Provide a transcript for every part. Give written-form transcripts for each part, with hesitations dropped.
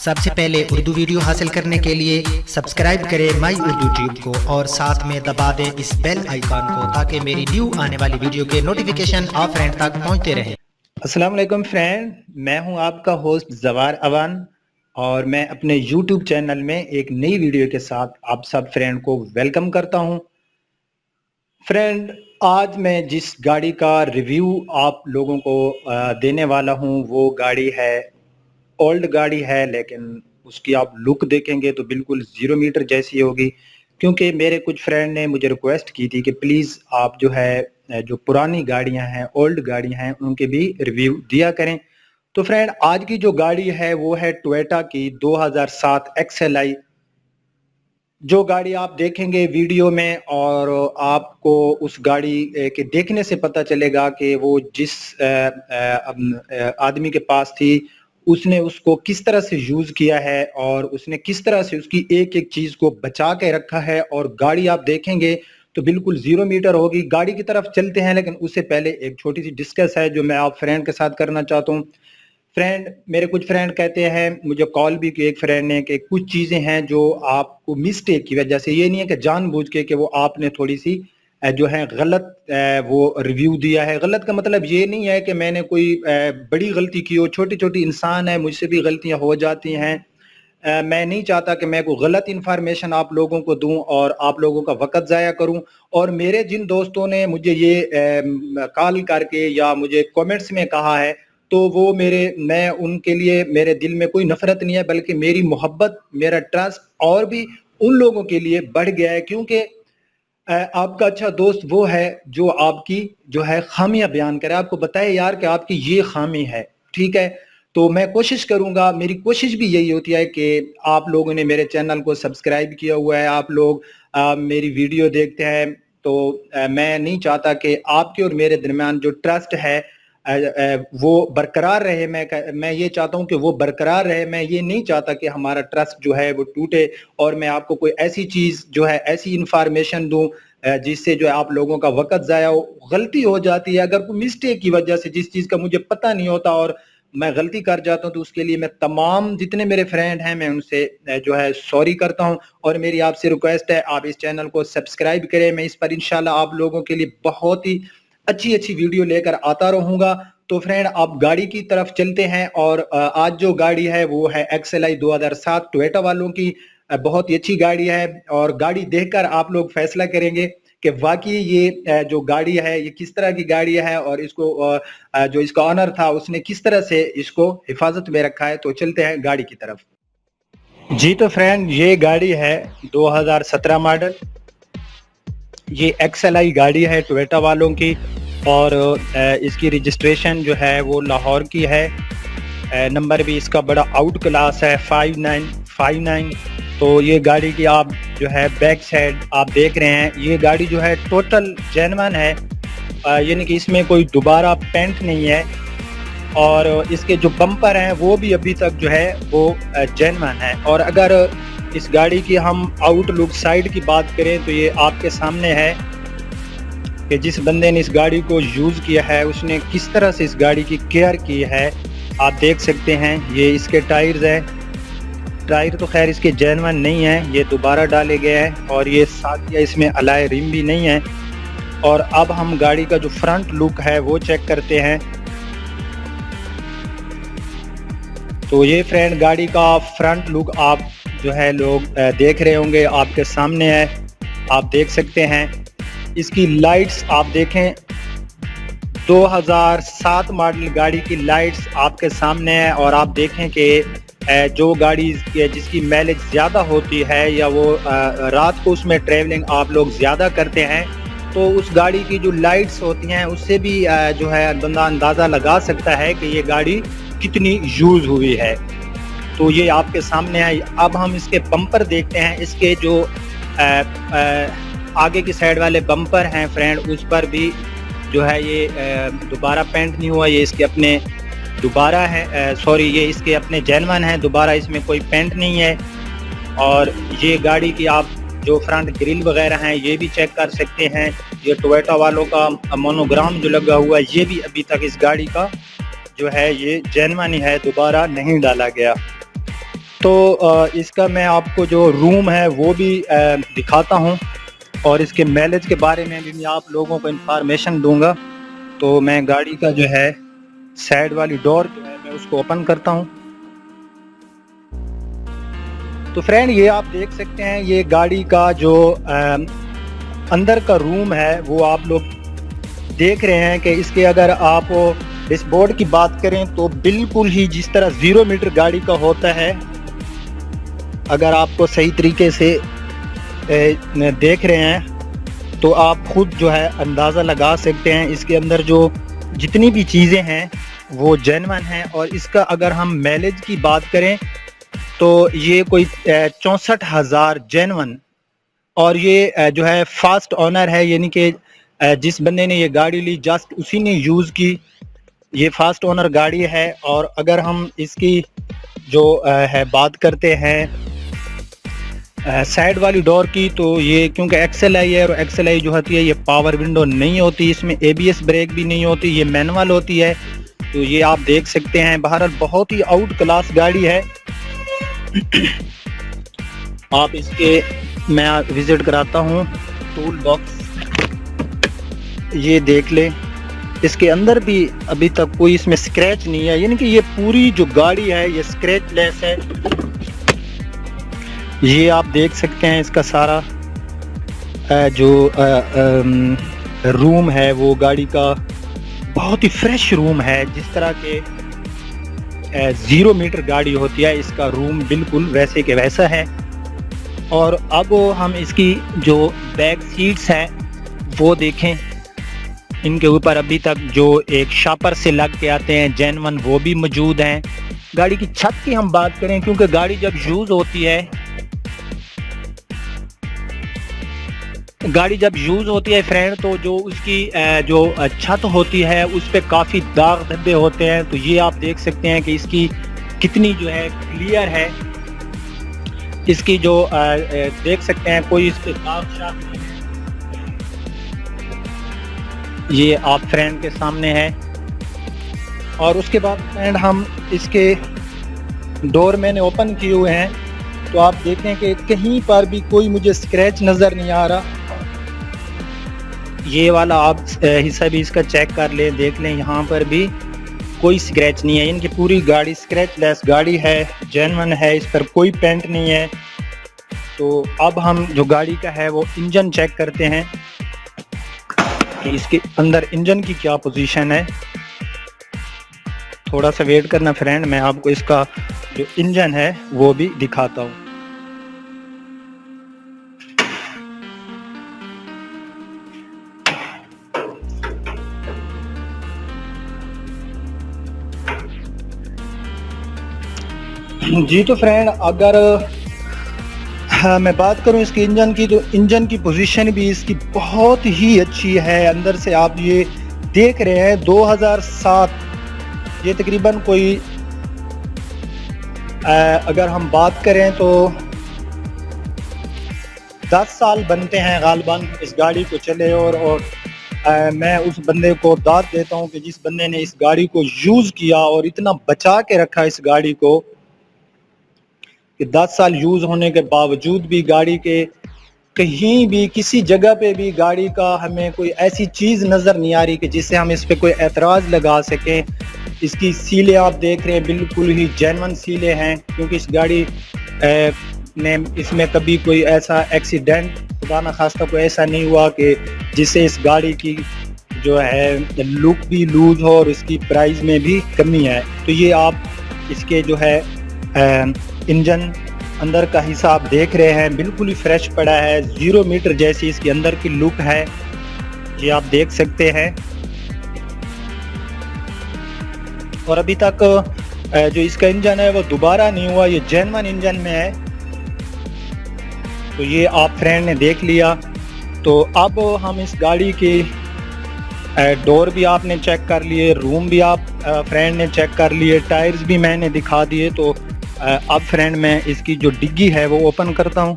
सबसे पहले उर्दू वीडियो हासिल करने के लिए सब्सक्राइब करें माई उर्दू ट्यूब को और साथ में दबा दें इस बेल आइकॉन को ताकि मेरी न्यू आने वाली वीडियो के नोटिफिकेशन आप फ्रेंड तक पहुंचते रहें। अस्सलाम वालेकुम फ्रेंड, मैं हूं आपका होस्ट जवार अवान और मैं अपने यूट्यूब चैनल में एक नई वीडियो के साथ आप सब फ्रेंड को वेलकम करता हूं। फ्रेंड, आज मैं जिस गाड़ी का रिव्यू आप लोगों को देने वाला हूं वो गाड़ी है, ओल्ड गाड़ी है, लेकिन उसकी आप लुक देखेंगे तो बिल्कुल 0 मीटर जैसी होगी। क्योंकि मेरे कुछ फ्रेंड ने मुझे रिक्वेस्ट की थी कि प्लीज़ आप जो है जो पुरानी गाड़ियां हैं, ओल्ड गाड़ियां हैं, उनके भी रिव्यू दिया करें। तो फ्रेंड, आज की जो गाड़ी है वो है टोयोटा की 2007 XLI। जो गाड़ी आप देखेंगे वीडियो में और आपको उस गाड़ी के देखने से पता चलेगा कि वो जिस आदमी के पास थी उसने उसको किस तरह से यूज किया है और उसने किस तरह से उसकी एक एक चीज को बचा के रखा है। और गाड़ी आप देखेंगे तो बिल्कुल 0 मीटर होगी। गाड़ी की तरफ चलते हैं, लेकिन उससे पहले एक छोटी सी डिस्कस है जो मैं आप फ्रेंड के साथ करना चाहता हूँ। फ्रेंड, मेरे कुछ फ्रेंड कहते हैं, मुझे कॉल भी की एक फ्रेंड ने, कि कुछ चीजें हैं जो आपको मिस्टेक की वजह से, ये नहीं है कि जानबूझ के कि वो आपने थोड़ी सी जो है गलत वो रिव्यू दिया है। गलत का मतलब ये नहीं है कि मैंने कोई बड़ी गलती की हो, छोटी छोटी इंसान है, मुझसे भी गलतियां हो जाती हैं। मैं नहीं चाहता कि मैं कोई गलत इन्फॉर्मेशन आप लोगों को दूं और आप लोगों का वक्त ज़ाया करूं। और मेरे जिन दोस्तों ने मुझे ये कॉल करके या मुझे कमेंट्स में कहा है, तो वो मैं उनके लिए, मेरे दिल में कोई नफरत नहीं है, बल्कि मेरी मोहब्बत, मेरा ट्रस्ट और भी उन लोगों के लिए बढ़ गया है। क्योंकि आपका अच्छा दोस्त वो है जो आपकी जो है खामियां बयान करे, आपको बताए यार कि आपकी ये खामी है, ठीक है। तो मैं कोशिश करूंगा, मेरी कोशिश भी यही होती है कि आप लोगों ने मेरे चैनल को सब्सक्राइब किया हुआ है, आप लोग मेरी वीडियो देखते हैं, तो मैं नहीं चाहता कि आपके और मेरे दरमियान जो ट्रस्ट है वो बरकरार रहे। मैं ये चाहता हूं कि वो बरकरार रहे। मैं ये नहीं चाहता कि हमारा ट्रस्ट जो है वो टूटे और मैं आपको कोई ऐसी चीज जो है, ऐसी इंफॉर्मेशन दूं जिससे जो है आप लोगों का वक्त जाया हो। गलती हो जाती है, अगर कोई मिस्टेक की वजह से जिस चीज का मुझे पता नहीं होता और मैं गलती कर जाता हूं, तो उसके लिए मैं तमाम जितने मेरे फ्रेंड हैं मैं उनसे जो है सॉरी करता हूं। और मेरी आपसे रिक्वेस्ट है, आप इस चैनल को सब्सक्राइब करें। मैं इस पर इंशाल्लाह आप लोगों के लिए बहुत ही अच्छी अच्छी वीडियो लेकर आता रहूंगा। तो फ्रेंड, आप गाड़ी की तरफ चलते हैं और आज जो गाड़ी है वो है XLI 2007 टोयोटा वालों की। बहुत ही अच्छी गाड़ी है और गाड़ी देखकर आप लोग फैसला करेंगे कि वाकई ये जो गाड़ी है ये किस तरह की गाड़ी है और इसको जो इसका ऑनर था उसने किस तरह से इसको हिफाजत में रखा है। तो चलते हैं गाड़ी की तरफ। जी तो फ्रेंड, ये गाड़ी है 2017 मॉडल। ये XLI गाड़ी है टोयोटा वालों की और इसकी रजिस्ट्रेशन जो है वो लाहौर की है। नंबर भी इसका बड़ा आउट क्लास है, 5959। तो ये गाड़ी की आप जो है बैक साइड आप देख रहे हैं, ये गाड़ी जो है टोटल जेन्युइन है, यानी कि इसमें कोई दोबारा पेंट नहीं है। और इसके जो बम्पर हैं वो भी अभी तक जो है वो जेन्युइन है। और अगर इस गाड़ी की हम आउटलुक साइड की बात करें तो ये आपके सामने है कि जिस बंदे ने इस गाड़ी को यूज़ किया है उसने किस तरह से इस गाड़ी की केयर की है, आप देख सकते हैं। ये इसके टायर्स हैं, टायर तो खैर इसके जेन्युइन नहीं है, ये दोबारा डाले गए हैं। और ये साथ ही इसमें अलाय रिम भी नहीं है। और अब हम गाड़ी का जो फ्रंट लुक है वो चेक करते हैं। तो ये फ्रेंड गाड़ी का फ्रंट लुक आप जो है लोग देख रहे होंगे, आपके सामने है, आप देख सकते हैं। इसकी लाइट्स आप देखें, 2007 मॉडल गाड़ी की लाइट्स आपके सामने है। और आप देखें कि जो गाड़ी जिसकी माइलेज ज़्यादा होती है या वो रात को उसमें ट्रैवलिंग आप लोग ज़्यादा करते हैं, तो उस गाड़ी की जो लाइट्स होती हैं उससे भी जो है बंदा अंदाज़ा लगा सकता है कि ये गाड़ी कितनी यूज़ हुई है। तो ये आपके सामने है। अब हम इसके बम्पर देखते हैं। इसके जो आगे की साइड वाले बम्पर हैं फ्रेंड, उस पर भी जो है ये दोबारा पेंट नहीं हुआ, ये इसके अपने दोबारा है, सॉरी ये इसके अपने जेन्युइन है, दोबारा इसमें कोई पेंट नहीं है। और ये गाड़ी की आप जो फ्रंट ग्रिल वगैरह हैं ये भी चेक कर सकते हैं। ये टोयोटा वालों का मोनोग्राम जो लगा हुआ है ये भी अभी तक इस गाड़ी का जो है ये जेन्युइन है, दोबारा नहीं डाला गया। तो इसका मैं आपको जो रूम है वो भी दिखाता हूँ और इसके माइलेज के बारे में भी मैं आप लोगों को इंफॉर्मेशन दूंगा। तो मैं गाड़ी का जो है साइड वाली डोर जो है मैं उसको ओपन करता हूँ। तो फ्रेंड ये आप देख सकते हैं ये गाड़ी का जो अंदर का रूम है वो आप लोग देख रहे हैं कि इसके अगर आप डैशबोर्ड की बात करें तो बिल्कुल ही जिस तरह 0 मीटर गाड़ी का होता है, अगर आपको सही तरीके से देख रहे हैं तो आप खुद जो है अंदाज़ा लगा सकते हैं इसके अंदर जो जितनी भी चीज़ें हैं वो जेन्युइन हैं। और इसका अगर हम माइलेज की बात करें तो ये कोई 64,000 जेन्युइन, और ये जो है फास्ट ओनर है, यानी कि जिस बंदे ने ये गाड़ी ली जस्ट उसी ने यूज़ की, ये फास्ट ओनर गाड़ी है। और अगर हम इसकी जो है बात करते हैं साइड वाली डोर की, तो ये क्योंकि XLI है और XLI जो होती है ये पावर विंडो नहीं होती, इसमें ABS ब्रेक भी नहीं होती, ये मैनुअल होती है। तो ये आप देख सकते हैं, बहरहाल बहुत ही आउट क्लास गाड़ी है। आप इसके मैं विजिट कराता हूँ टूल बॉक्स, ये देख लें। इसके अंदर भी अभी तक कोई इसमें स्क्रैच नहीं है, यानी कि ये पूरी जो गाड़ी है ये स्क्रैच लेस है। ये आप देख सकते हैं इसका सारा जो रूम है वो गाड़ी का बहुत ही फ्रेश रूम है, जिस तरह के 0 मीटर गाड़ी होती है इसका रूम बिल्कुल वैसे के वैसा है। और अब हम इसकी जो बैक सीट्स हैं वो देखें, इनके ऊपर अभी तक जो एक शापर से लग के आते हैं जेन्युइन वो भी मौजूद हैं। गाड़ी की छत की हम बात करें, क्योंकि गाड़ी जब यूज़ होती है फ्रेंड, तो जो उसकी जो छत होती है उस पर काफ़ी दाग धब्बे होते हैं। तो ये आप देख सकते हैं कि इसकी कितनी जो है क्लियर है, इसकी जो देख सकते हैं कोई इस पे दाग शाग नहीं है। ये आप फ्रेंड के सामने है। और उसके बाद फ्रेंड हम इसके डोर मैंने ओपन किए हुए हैं, तो आप देखें कि कहीं पर भी कोई मुझे स्क्रैच नज़र नहीं आ रहा। ये वाला आप हिस्सा भी इसका चेक कर लें, देख लें, यहाँ पर भी कोई स्क्रैच नहीं है। इनकी पूरी गाड़ी स्क्रैच लेस गाड़ी है, जेन्युइन है, इस पर कोई पेंट नहीं है। तो अब हम जो गाड़ी का है वो इंजन चेक करते हैं कि इसके अंदर इंजन की क्या पोजीशन है। थोड़ा सा वेट करना फ्रेंड, मैं आपको इसका जो इंजन है वो भी दिखाता हूँ। जी तो फ्रेंड अगर मैं बात करूं इसके इंजन की, तो इंजन की पोजीशन भी इसकी बहुत ही अच्छी है। अंदर से आप ये देख रहे हैं 2007, ये तकरीबन कोई अगर हम बात करें तो 10 साल बनते हैं गालिबन इस गाड़ी को चले। और मैं उस बंदे को दाद देता हूं कि जिस बंदे ने इस गाड़ी को यूज़ किया और इतना बचा के रखा इस गाड़ी को, कि 10 साल यूज़ होने के बावजूद भी गाड़ी के कहीं भी किसी जगह पे भी गाड़ी का हमें कोई ऐसी चीज़ नज़र नहीं आ रही कि जिससे हम इस पे कोई एतराज़ लगा सकें। इसकी सीलें आप देख रहे हैं बिल्कुल ही जेन्युइन सीलें हैं, क्योंकि इस गाड़ी ने इसमें कभी कोई ऐसा एक्सीडेंट खुदा ना खास्ता कोई ऐसा नहीं हुआ कि जिससे इस गाड़ी की जो है लुक भी लूज हो और इसकी प्राइस में भी कमी है। तो ये आप इसके जो है इंजन अंदर का हिस्सा आप देख रहे हैं, बिल्कुल ही फ्रेश पड़ा है, 0 मीटर जैसी इसकी अंदर की लुक है, ये आप देख सकते हैं। और अभी तक जो इसका इंजन है वो दोबारा नहीं हुआ, ये जेन्युइन इंजन में है। तो ये आप फ्रेंड ने देख लिया। तो अब हम इस गाड़ी की डोर भी आपने चेक कर लिए, रूम भी आप फ्रेंड ने चेक कर लिए, टायर्स भी मैंने दिखा दिए। तो अब फ्रेंड मैं इसकी जो डिग्गी है वो ओपन करता हूँ।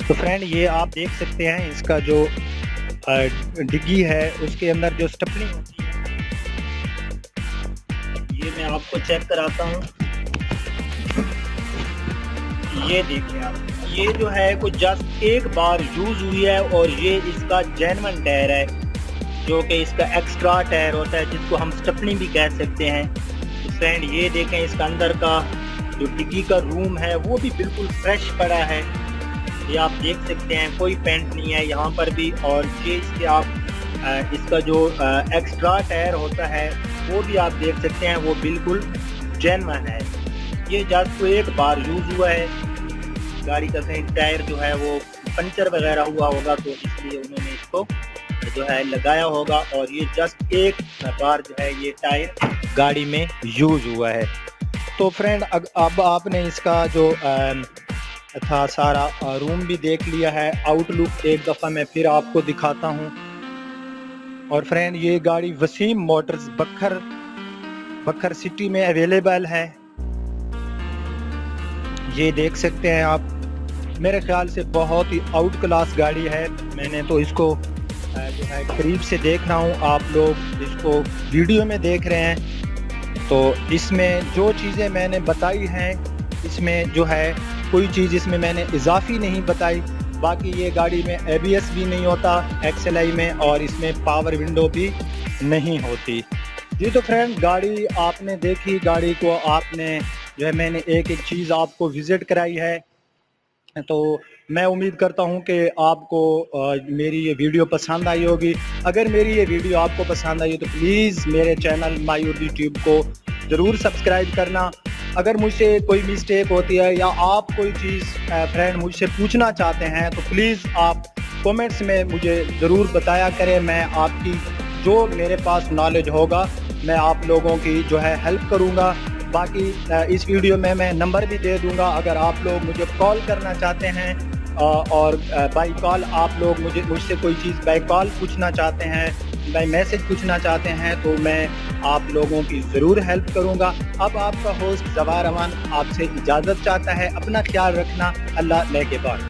तो फ्रेंड ये आप देख सकते हैं इसका जो डिग्गी है उसके अंदर जो स्टेपनी होती है ये मैं आपको चेक कराता हूँ। ये देखिए आप, ये जो है कुछ जस्ट एक बार यूज़ हुई है और ये इसका जेन्युइन टायर है, जो कि इसका एक्स्ट्रा टायर होता है जिसको हम स्टेपनी भी कह सकते हैं। तो फ्रेंड ये देखें, इसका अंदर का जो डिग्गी का रूम है वो भी बिल्कुल फ्रेश पड़ा है। ये आप देख सकते हैं, कोई पेंट नहीं है यहाँ पर भी। और ये इसके आप इसका जो एक्स्ट्रा टायर होता है वो भी आप देख सकते हैं, वो बिल्कुल जेन्युइन है। ये जस्ट एक बार यूज़ हुआ है। गाड़ी का कहीं टायर जो है वो पंचर वगैरह हुआ होगा तो इसलिए उन्होंने इसको जो है लगाया होगा, और ये जस्ट एक बार जो है ये टायर गाड़ी में यूज़ हुआ है। तो फ्रेंड अब आपने इसका जो था सारा रूम भी देख लिया है। आउटलुक एक दफ़ा मैं फिर आपको दिखाता हूँ। और फ्रेंड ये गाड़ी वसीम मोटर्स बखर सिटी में अवेलेबल है। ये देख सकते हैं आप, मेरे ख्याल से बहुत ही आउट क्लास गाड़ी है। मैंने तो इसको जो है करीब से देख रहा हूँ, आप लोग इसको वीडियो में देख रहे हैं। तो इसमें जो चीज़ें मैंने बताई हैं, इसमें जो है कोई चीज़ इसमें मैंने इजाफी नहीं बताई। बाकी ये गाड़ी में ABS भी नहीं होता XLI में, और इसमें पावर विंडो भी नहीं होती। जी तो फ्रेंड गाड़ी आपने देखी, गाड़ी को आपने जो है मैंने एक एक चीज़ आपको विज़िट कराई है। तो मैं उम्मीद करता हूं कि आपको मेरी ये वीडियो पसंद आई होगी। अगर मेरी ये वीडियो आपको पसंद आई तो प्लीज़ मेरे चैनल माई उर्दू ट्यूब को ज़रूर सब्सक्राइब करना। अगर मुझसे कोई मिस्टेक होती है या आप कोई चीज़ फ्रेंड मुझसे पूछना चाहते हैं तो प्लीज़ आप कमेंट्स में मुझे ज़रूर बताया करें। मैं आपकी जो मेरे पास नॉलेज होगा मैं आप लोगों की जो है हेल्प करूँगा। बाकी इस वीडियो में मैं नंबर भी दे दूंगा, अगर आप लोग मुझे कॉल करना चाहते हैं और बाई कॉल आप लोग मुझसे कोई चीज़ बाई कॉल पूछना चाहते हैं, बाई मैसेज पूछना चाहते हैं, तो मैं आप लोगों की ज़रूर हेल्प करूंगा। अब आपका होस्ट ज़वार अमान आपसे इजाज़त चाहता है। अपना ख्याल रखना। अल्लाह नेगहबान।